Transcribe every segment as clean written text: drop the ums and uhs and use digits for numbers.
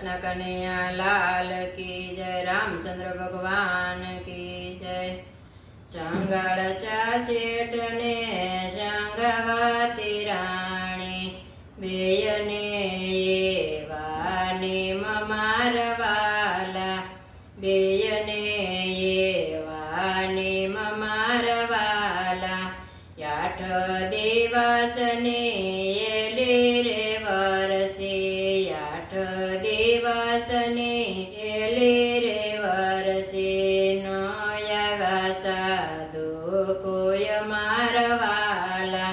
कृष्ण कन्हैया लाल की जय। रामचंद्र भगवान की जय। चंगाळच्या चेटने शंगावती राणी बेयने येवाने ममारवाला बेयने येवाने ममारवाला याठ देवाचने येले रे वरसे याठ देवाचने येले रे वरसे कोय मारवाला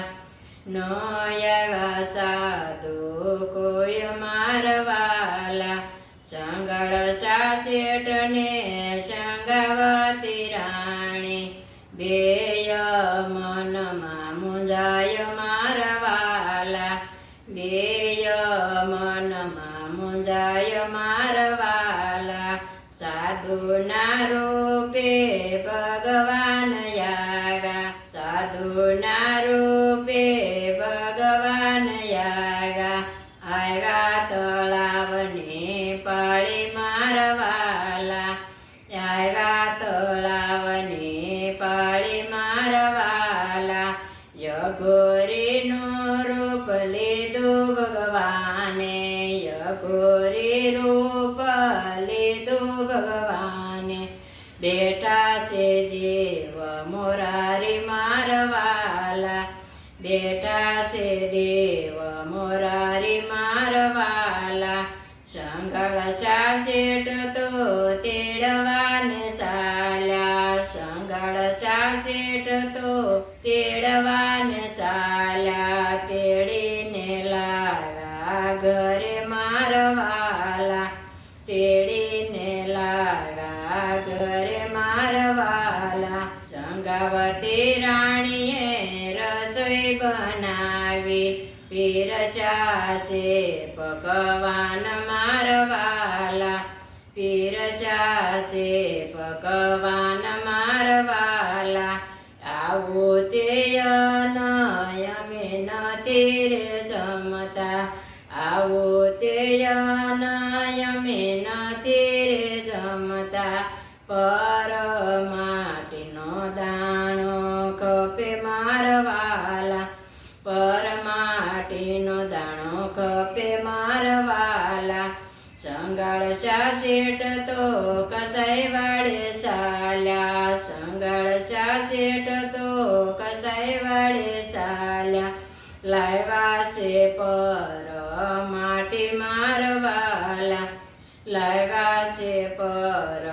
नोया साधु कोय मारवाला शंगाळच्या चेटने शंगावती राणी बेय मन मुंजाय मारवाला बेय मन मुंजाय मारवाला साधु ना रूपे भगवान यागा साधु ना रूपे भगवान यागा आयगा तळावने पाळी मारवाला आयगा तळावने पाळी मारवाला यगोरीनो रूप लीधु भगवाने यगोरी रूप लीधु भगवाने बेटा से देव मोरारी मारवाला बेटा से देव मोरारी मारवाला शंगाळच्या चेट तो तेडवाने साल्या शंगाळच्या चेट तो तेडवाने साल्या तेडीने लागा घरे मारवाला तेडीने लागा घरे मारवाला शंगावती राणीये रसोई बनावी पीरशाचे पकवान मारवाला पीरशाचे पकवान मारवाला आવો તે નયમેન તીરે જમતા આવો તે નયમેન તીરે જમતા પર માટીનો દાણો ખપે મારવાલા પર માટીનો દાણો ખપે મારવાલા શંગાળશા શેઠ તો કસાઈ વાડે ચાલ્યા શંગાળશા શેઠ તો કસાઈ વાડે ચાલ્યા લાવ્યા છે પર માટી મારવાલા લાવ્યા છે પર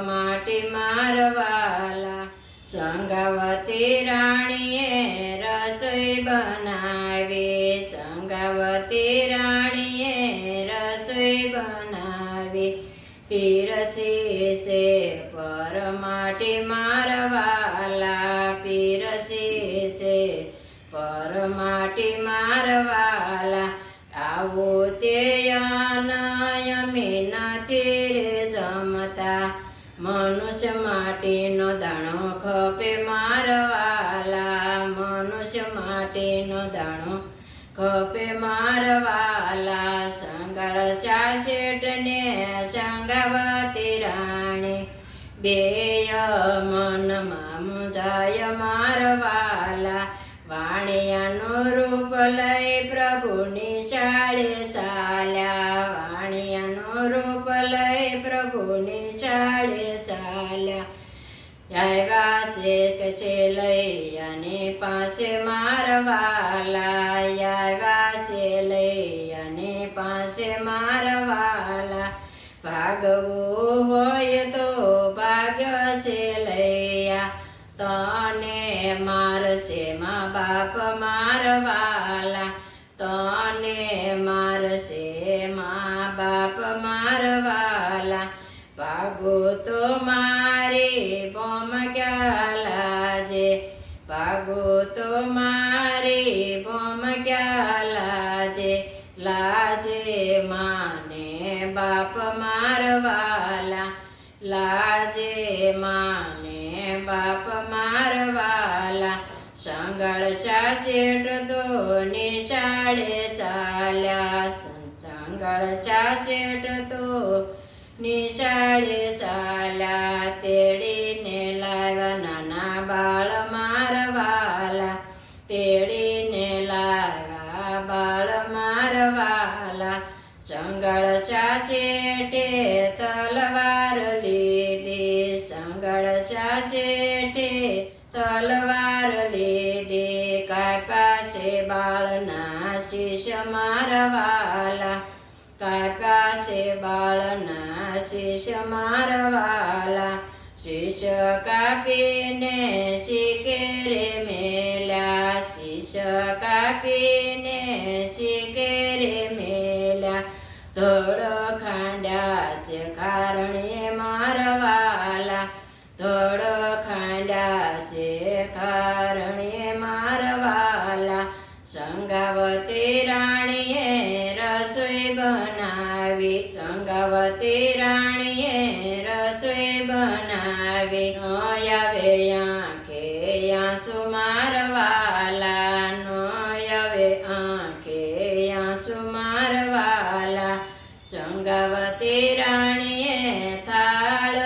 માટી મારવાલા શંગાવતી રાણીએ રસોઈ બનાવી શંગાવતી રાણીએ રસોઈ બનાવી પીરસી છે પર માટી મારવાલા પીરસી છે પર માટી મારવાલા આવો તે નયમેન તીરે જમતા મનુષ્ય માટીનો દાણો ખપે મારવાલા મનુષ્ય માટીનો દાણો ખપે મારવાલા શંગાળच्या ચેટને શંગાવતી રાણી બેય મનમાં મુંજાય મારવાલા વાણિયાનું રૂપ લઈ પ્રભુની શાળે ચાલ્યા વાણિયાનું રૂપ લઈ પ્રભુની શાળે ચાલ્યા આવ્યા છે કશે લઈ અને પાસે મારવાલા આવ્યા છે લઈ અને પાસે મારવાલા ભાગવું હોય તો ભાગ્ય છે લૈયા તને મારશે મા બાપ મારવાલા તને મારશે મા બાપ મારવાલા ભાગો તો મારે બોમ ક્યાં લાજે ભાગો તો મારે બોમ ક્યાં લાજે લાજે માને બાપ મારવાલા લાજે માને બાપ મારવાલા શંગાળશા શેઠ તો નિશાળે ચાલ્યા સંગળ ચાચેટ તો નિશાળે ચાલ્યા, તેડીને લાવ્યા નાના બાળ મારવાલા, તેડીને લાવ્યા બાળ મારવાલા. સંગળ ચાચેટે તલવાર લીધી, સંગળ ચાચેટે તલવાર લીધી, કાપ્યા છે બાળના શીશ મારવાલા, કાપ્યા છે બાળના શીશ મારવાલા. શીશ કાપીને શિકેરે મેલ્યા, શીશ કાપીને શિકેરે મેલ્યા. ધોળો ખાંડ્યા છે કારણે મારવાલા, ધોળો ખાંડ્યા છે કારણે મારવાલા. સંગાવતી રાણીએ રસોઈ બનાવી, સંગાવતી રાણીએ રસોઈ બનાવી. નો આવે આંખે આંસુ મારવાલા, નો આવે આંખે આંસુ મારવાલા. સંગાવતી રાણીએ થાળ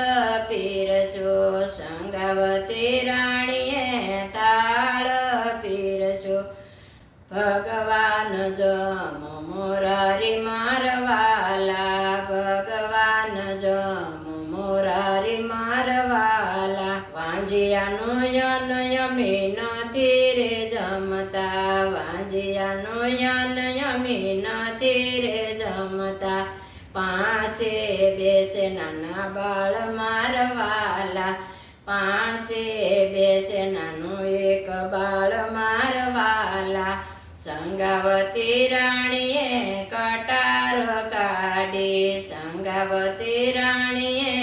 પીરસ્યો, સંગાવતી રાણીએ થાળ પીરસ્યો. ભગવાન જમ મોરારી મારવાલા, ભગવાન જમ મોરારી મારવાલા. વાંજિયાનું યન યમી નથી રે જમતા, વાંજિયાનું યન યમી નથી રે જમતા. પાસે બેસે નાના બાળ મારવાલા, પાસે બેસે નાનું એક બાળ મારવાલા. સંગાવતી રાણીએ કટાર કાઢી, સંગાવતી રાણીએ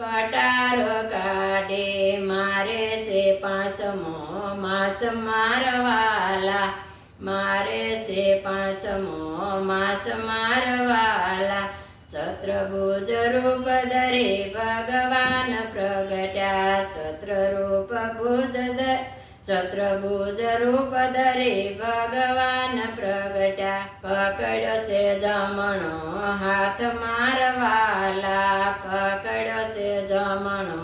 કટાર કાઢી. મારે છે પાંચમો માસ મારવાલા, મારે છે પાંચમો માસ મારવાલા. છત્રભુજ રૂપ ધરી ભગવાન પ્રગટ્યા, છત્રભુજ રૂપ ધરી ભગવાન પ્રગટ્યા. પકડ્યો છે જમણો હાથ મારવાલા, પકડ્યો છે જમણો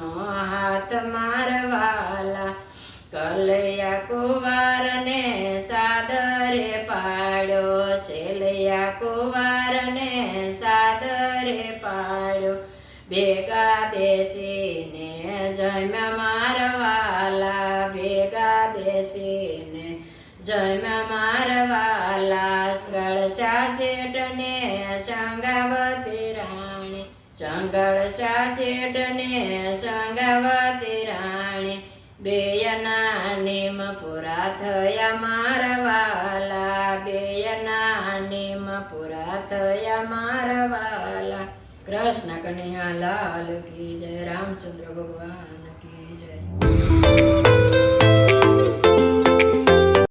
હાથ મારવાલા. કલૈયા કુંવારને સાદરે પાડ્યો, છેલૈયા કુંવારને સાદરે પાડ્યો. ભેગા બેસીને જમ્યા મારવાલા, ભેગા બેસીને જમ્યા મારવાલા. સંગળ ચાચેટને સંગાવતી રાણી, સંગળ ચાચેટને સંગાવતી રાણી. બેયના નીમ પૂરા થયા મારવાલા, બેયના નીમ પૂરા થયા મારવાલા. કૃષ્ણ કનૈયા લાલ કી જય, રામચંદ્ર ભગવાન કી જય.